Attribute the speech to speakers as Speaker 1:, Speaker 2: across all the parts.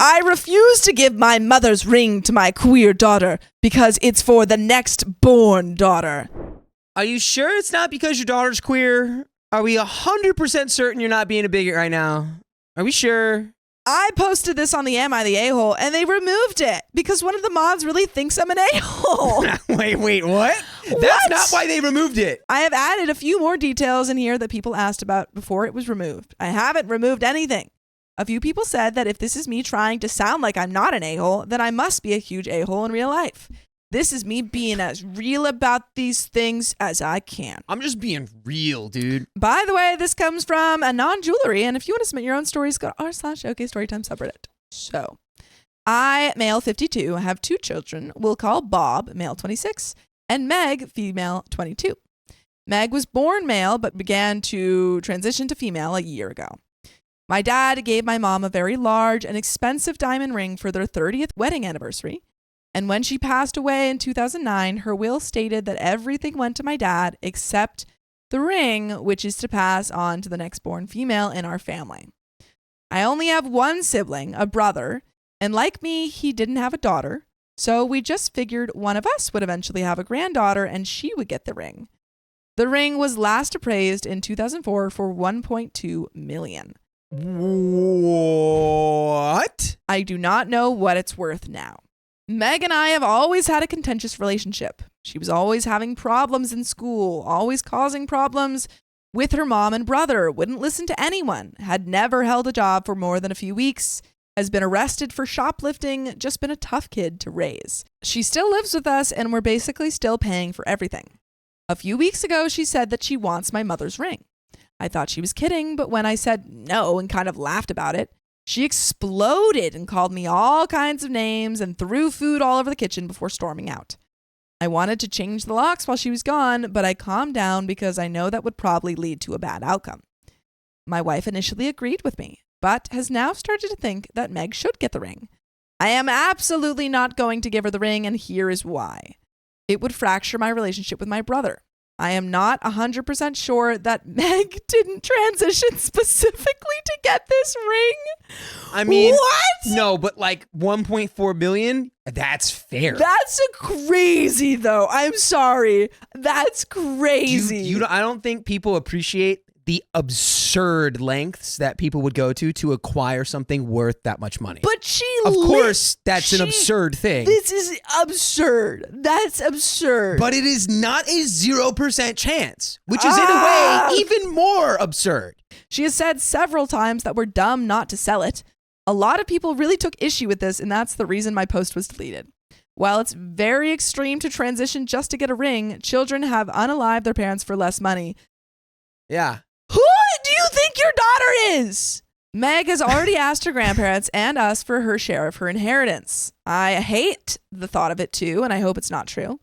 Speaker 1: I refuse to give my mother's ring to my queer daughter because it's for the next born daughter.
Speaker 2: Are you sure it's not because your daughter's queer? Are we 100% certain you're not being a bigot right now? Are we sure?
Speaker 1: I posted this on the Am I the A-hole, and they removed it because one of the mods really thinks I'm an a-hole.
Speaker 2: Wait, what? That's not why they removed it.
Speaker 1: I have added a few more details in here that people asked about before it was removed. I haven't removed anything. A few people said that if this is me trying to sound like I'm not an a-hole, then I must be a huge a-hole in real life. This is me being as real about these things as I can.
Speaker 2: I'm just being real, dude.
Speaker 1: By the way, this comes from a non-jewelry, and if you want to submit your own stories, go to r/OKStorytime subreddit. So, I, male 52, have 2 children. We'll call Bob, male 26, and Meg, female 22. Meg was born male, but began to transition to female a year ago. My dad gave my mom a very large and expensive diamond ring for their 30th wedding anniversary. And when she passed away in 2009, her will stated that everything went to my dad except the ring, which is to pass on to the next born female in our family. I only have one sibling, a brother, and like me, he didn't have a daughter. So we just figured one of us would eventually have a granddaughter and she would get the ring. The ring was last appraised in 2004 for $1.2 million.
Speaker 2: What?
Speaker 1: I do not know what it's worth now. Meg and I have always had a contentious relationship. She was always having problems in school, always causing problems with her mom and brother, wouldn't listen to anyone, had never held a job for more than a few weeks, has been arrested for shoplifting, just been a tough kid to raise. She still lives with us and we're basically still paying for everything. A few weeks ago, she said that she wants my mother's ring. I thought she was kidding, but when I said no and kind of laughed about it, she exploded and called me all kinds of names and threw food all over the kitchen before storming out. I wanted to change the locks while she was gone, but I calmed down because I know that would probably lead to a bad outcome. My wife initially agreed with me, but has now started to think that Meg should get the ring. I am absolutely not going to give her the ring, and here is why. It would fracture my relationship with my brother. I am not 100% sure that Meg didn't transition specifically to get this ring.
Speaker 2: I mean,
Speaker 1: what?
Speaker 2: No, but like 1.4 billion, that's fair.
Speaker 1: That's crazy, though. I'm sorry. That's crazy.
Speaker 2: I don't think people appreciate the absurd lengths that people would go to acquire something worth that much money.
Speaker 1: But
Speaker 2: of course, that's an absurd thing.
Speaker 1: This is absurd. That's absurd.
Speaker 2: But it is not a 0% chance, which is in a way even more absurd.
Speaker 1: She has said several times that we're dumb not to sell it. A lot of people really took issue with this, and that's the reason my post was deleted. While it's very extreme to transition just to get a ring, children have unalived their parents for less money.
Speaker 2: Yeah.
Speaker 1: Who do you think your daughter is? Meg has already asked her grandparents and us for her share of her inheritance. I hate the thought of it too, and I hope it's not true.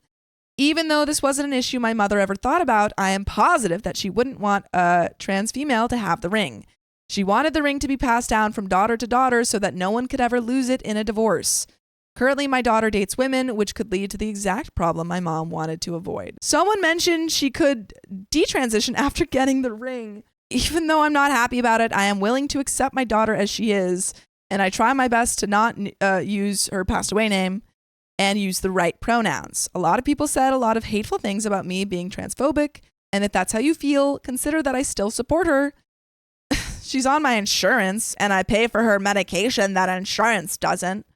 Speaker 1: Even though this wasn't an issue my mother ever thought about, I am positive that she wouldn't want a trans female to have the ring. She wanted the ring to be passed down from daughter to daughter so that no one could ever lose it in a divorce. Currently, my daughter dates women, which could lead to the exact problem my mom wanted to avoid. Someone mentioned she could detransition after getting the ring. Even though I'm not happy about it, I am willing to accept my daughter as she is, and I try my best to not use her passed away name and use the right pronouns. A lot of people said a lot of hateful things about me being transphobic, and if that's how you feel, consider that I still support her. She's on my insurance, and I pay for her medication that insurance doesn't.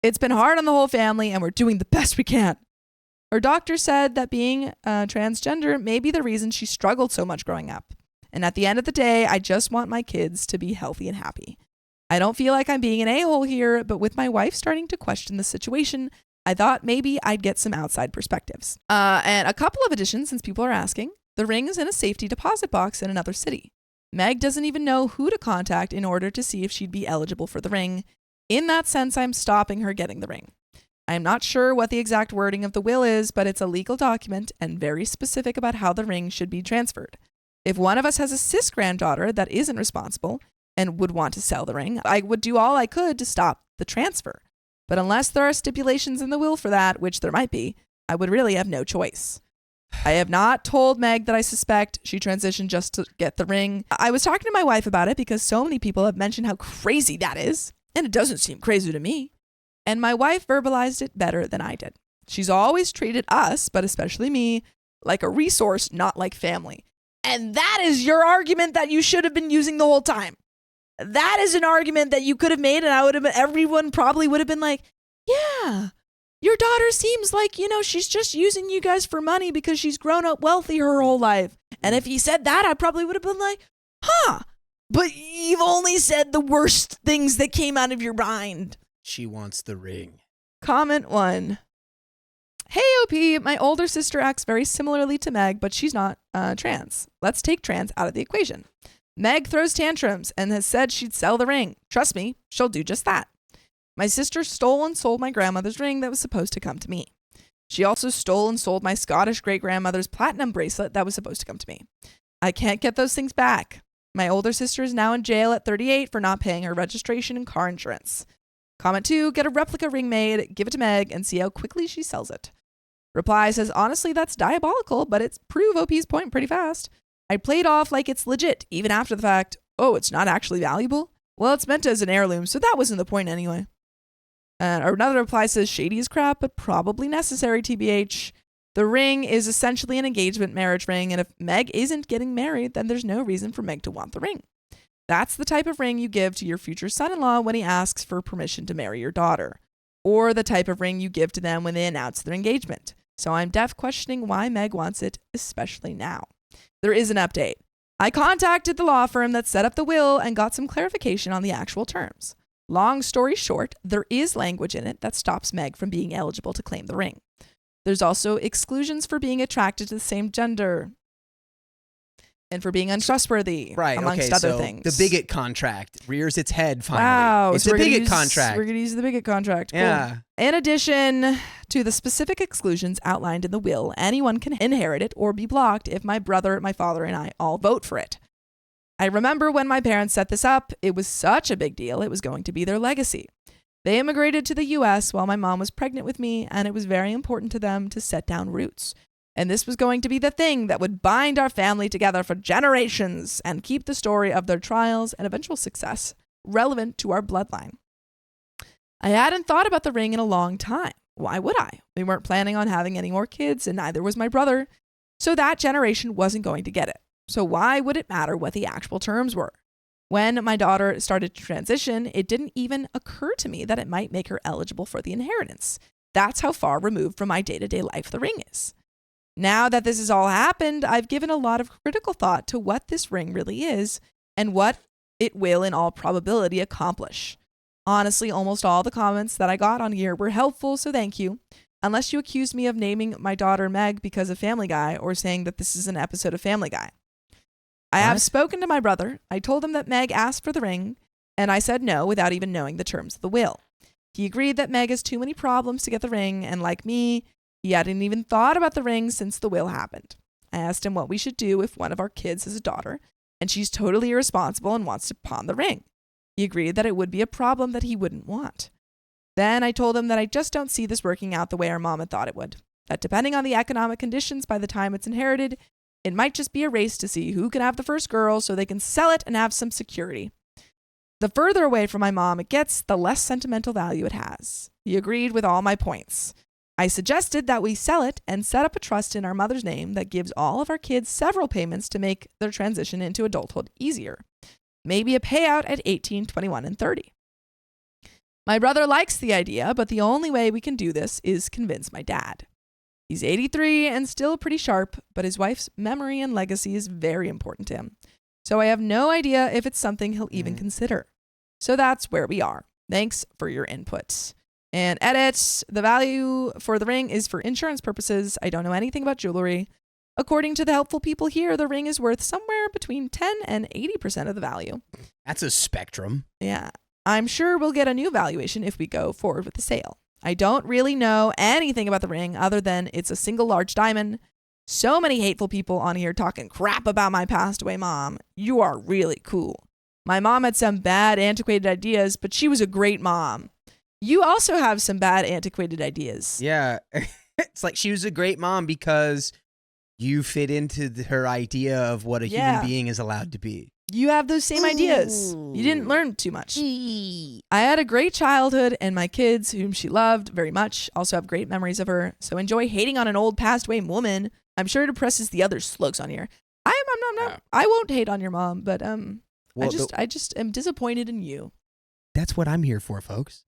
Speaker 1: It's been hard on the whole family, and we're doing the best we can. Her doctor said that being transgender may be the reason she struggled so much growing up. And at the end of the day, I just want my kids to be healthy and happy. I don't feel like I'm being an a-hole here, but with my wife starting to question the situation, I thought maybe I'd get some outside perspectives. And a couple of additions, since people are asking. The ring is in a safety deposit box in another city. Meg doesn't even know who to contact in order to see if she'd be eligible for the ring. In that sense, I'm stopping her getting the ring. I am not sure what the exact wording of the will is, but it's a legal document and very specific about how the ring should be transferred. If one of us has a cis granddaughter that isn't responsible and would want to sell the ring, I would do all I could to stop the transfer. But unless there are stipulations in the will for that, which there might be, I would really have no choice. I have not told Meg that I suspect she transitioned just to get the ring. I was talking to my wife about it because so many people have mentioned how crazy that is. and it doesn't seem crazy to me. And my wife verbalized it better than I did. She's always treated us, but especially me, like a resource, not like family. And that is your argument that you should have been using the whole time. That is an argument that you could have made, and everyone probably would have been like, yeah, your daughter seems like, she's just using you guys for money because she's grown up wealthy her whole life. And if you said that, I probably would have been like, huh, but you've only said the worst things that came out of your mind.
Speaker 2: She wants the ring.
Speaker 1: Comment 1. Hey, OP, my older sister acts very similarly to Meg, but she's not trans. Let's take trans out of the equation. Meg throws tantrums and has said she'd sell the ring. Trust me, she'll do just that. My sister stole and sold my grandmother's ring that was supposed to come to me. She also stole and sold my Scottish great-grandmother's platinum bracelet that was supposed to come to me. I can't get those things back. My older sister is now in jail at 38 for not paying her registration and car insurance. Comment 2, get a replica ring made, give it to Meg, and see how quickly she sells it. Reply says, honestly, that's diabolical, but it's prove OP's point pretty fast. I played off like it's legit, even after the fact. Oh, it's not actually valuable? Well, it's meant as an heirloom, so that wasn't the point anyway. Or another reply says, shady as crap, but probably necessary, TBH. The ring is essentially an engagement marriage ring, and if Meg isn't getting married, then there's no reason for Meg to want the ring. That's the type of ring you give to your future son-in-law when he asks for permission to marry your daughter, or the type of ring you give to them when they announce their engagement. So I'm questioning why Meg wants it, especially now. There is an update. I contacted the law firm that set up the will and got some clarification on the actual terms. Long story short, there is language in it that stops Meg from being eligible to claim the ring. There's also exclusions for being attracted to the same gender and for being untrustworthy, amongst other things.
Speaker 2: The bigot contract rears its head finally.
Speaker 1: Wow.
Speaker 2: It's the bigot contract.
Speaker 1: We're going to use the bigot contract. Cool.
Speaker 2: Yeah.
Speaker 1: In addition to the specific exclusions outlined in the will, anyone can inherit it or be blocked if my brother, my father, and I all vote for it. I remember when my parents set this up, it was such a big deal. It was going to be their legacy. They immigrated to the U.S. while my mom was pregnant with me, and it was very important to them to set down roots. And this was going to be the thing that would bind our family together for generations and keep the story of their trials and eventual success relevant to our bloodline. I hadn't thought about the ring in a long time. Why would I? We weren't planning on having any more kids, and neither was my brother. So that generation wasn't going to get it. So why would it matter what the actual terms were? When my daughter started to transition, it didn't even occur to me that it might make her eligible for the inheritance. That's how far removed from my day-to-day life the ring is. Now that this has all happened, I've given a lot of critical thought to what this ring really is and what it will in all probability accomplish. Honestly, almost all the comments that I got on here were helpful, so thank you. Unless you accused me of naming my daughter Meg because of Family Guy or saying that this is an episode of Family Guy. I have spoken to my brother. I told him that Meg asked for the ring, and I said no without even knowing the terms of the will. He agreed that Meg has too many problems to get the ring, and like me, he hadn't even thought about the ring since the will happened. I asked him what we should do if one of our kids has a daughter, and she's totally irresponsible and wants to pawn the ring. He agreed that it would be a problem that he wouldn't want. Then I told him that I just don't see this working out the way our mom had thought it would. That depending on the economic conditions by the time it's inherited, it might just be a race to see who can have the first girl so they can sell it and have some security. The further away from my mom it gets, the less sentimental value it has. He agreed with all my points. I suggested that we sell it and set up a trust in our mother's name that gives all of our kids several payments to make their transition into adulthood easier. Maybe a payout at 18, 21, and 30. My brother likes the idea, but the only way we can do this is convince my dad. He's 83 and still pretty sharp, but his wife's memory and legacy is very important to him. So I have no idea if it's something he'll even consider. So that's where we are. Thanks for your input. And edit, the value for the ring is for insurance purposes. I don't know anything about jewelry. According to the helpful people here, the ring is worth somewhere between 10 and 80% of the value.
Speaker 2: That's a spectrum.
Speaker 1: Yeah. I'm sure we'll get a new valuation if we go forward with the sale. I don't really know anything about the ring other than it's a single large diamond. So many hateful people on here talking crap about my passed away mom. You are really cool. My mom had some bad antiquated ideas, but she was a great mom. You also have some bad antiquated ideas.
Speaker 2: Yeah. It's like she was a great mom because you fit into her idea of what a human being is allowed to be.
Speaker 1: You have those same ideas. You didn't learn too much. I had a great childhood, and my kids, whom she loved very much, also have great memories of her. So enjoy hating on an old passed away woman. I'm sure it depresses the other slugs on here. I won't hate on your mom, but
Speaker 2: Well,
Speaker 1: I just am disappointed in you.
Speaker 2: That's what I'm here for, folks.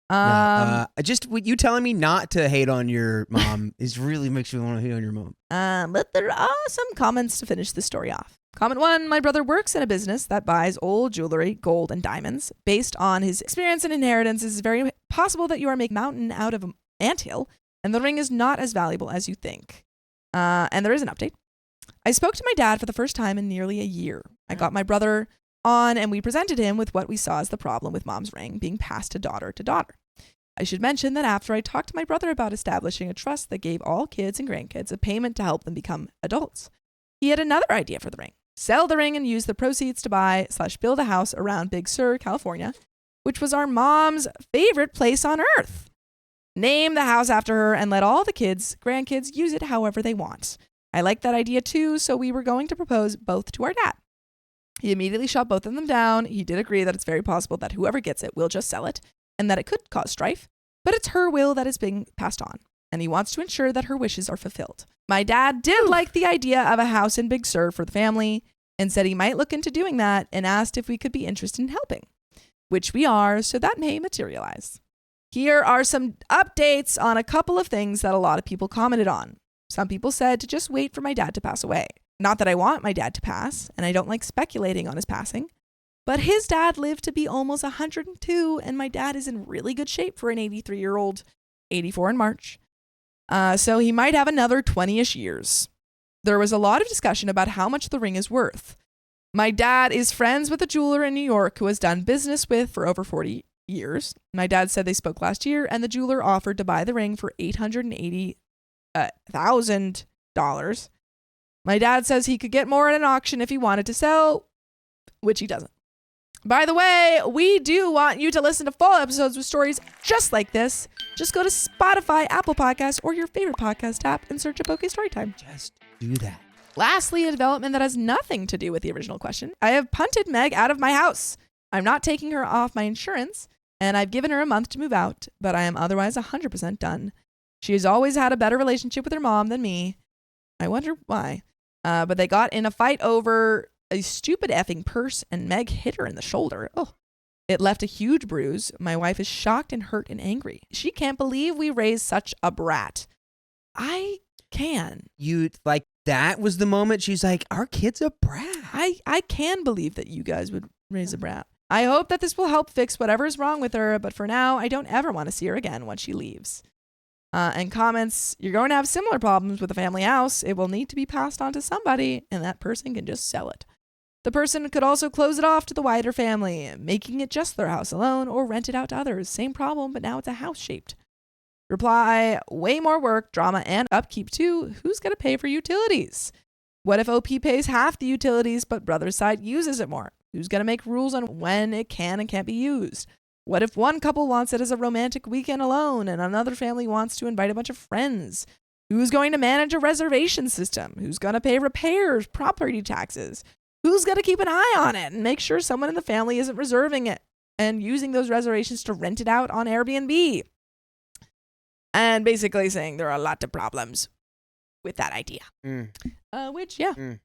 Speaker 2: Just you telling me not to hate on your mom is really makes me want to hate on your mom.
Speaker 1: But there are some comments to finish the story off. Comment 1, my brother works in a business that buys old jewelry, gold, and diamonds. Based on his experience and inheritance, it's very possible that you are making a mountain out of an anthill, and the ring is not as valuable as you think. And there is an update. I spoke to my dad for the first time in nearly a year. I got my brother on, and we presented him with what we saw as the problem with mom's ring being passed to daughter to daughter. I should mention that after I talked to my brother about establishing a trust that gave all kids and grandkids a payment to help them become adults, he had another idea for the ring. Sell the ring and use the proceeds to buy/build a house around Big Sur, California, which was our mom's favorite place on earth. Name the house after her and let all the kids, grandkids use it however they want. I like that idea too, so we were going to propose both to our dad. He immediately shot both of them down. He did agree that it's very possible that whoever gets it will just sell it and that it could cause strife, but it's her will that is being passed on, and he wants to ensure that her wishes are fulfilled. My dad did like the idea of a house in Big Sur for the family and said he might look into doing that and asked if we could be interested in helping, which we are, so that may materialize. Here are some updates on a couple of things that a lot of people commented on. Some people said to just wait for my dad to pass away. Not that I want my dad to pass, and I don't like speculating on his passing, but his dad lived to be almost 102, and my dad is in really good shape for an 83-year-old, 84 in March. So he might have another 20-ish years. There was a lot of discussion about how much the ring is worth. My dad is friends with a jeweler in New York who has done business with for over 40 years. My dad said they spoke last year, and the jeweler offered to buy the ring for $880,000. My dad says he could get more at an auction if he wanted to sell, which he doesn't. By the way, we do want you to listen to full episodes with stories just like this. Just go to Spotify, Apple Podcasts, or your favorite podcast app and search up OK Storytime.
Speaker 2: Just do that.
Speaker 1: Lastly, a development that has nothing to do with the original question. I have punted Meg out of my house. I'm not taking her off my insurance, and I've given her a month to move out, but I am otherwise 100% done. She has always had a better relationship with her mom than me. I wonder why. But they got in a fight over a stupid effing purse, and Meg hit her in the shoulder. Oh, it left a huge bruise. My wife is shocked and hurt and angry. She can't believe we raised such a brat. I can.
Speaker 2: That was the moment she's like, our kid's a brat.
Speaker 1: I can believe that you guys would raise a brat. I hope that this will help fix whatever is wrong with her, but for now, I don't ever want to see her again once she leaves. And comments, you're going to have similar problems with a family house. It will need to be passed on to somebody, and that person can just sell it. The person could also close it off to the wider family, making it just their house alone, or rent it out to others. Same problem, but now it's a house shaped. Reply, way more work, drama, and upkeep too. Who's going to pay for utilities? What if OP pays half the utilities, but brother's side uses it more? Who's going to make rules on when it can and can't be used? What if one couple wants it as a romantic weekend alone and another family wants to invite a bunch of friends? Who's going to manage a reservation system? Who's going to pay repairs, property taxes? Who's going to keep an eye on it and make sure someone in the family isn't reserving it and using those reservations to rent it out on Airbnb? And basically saying there are a lot of problems with that idea.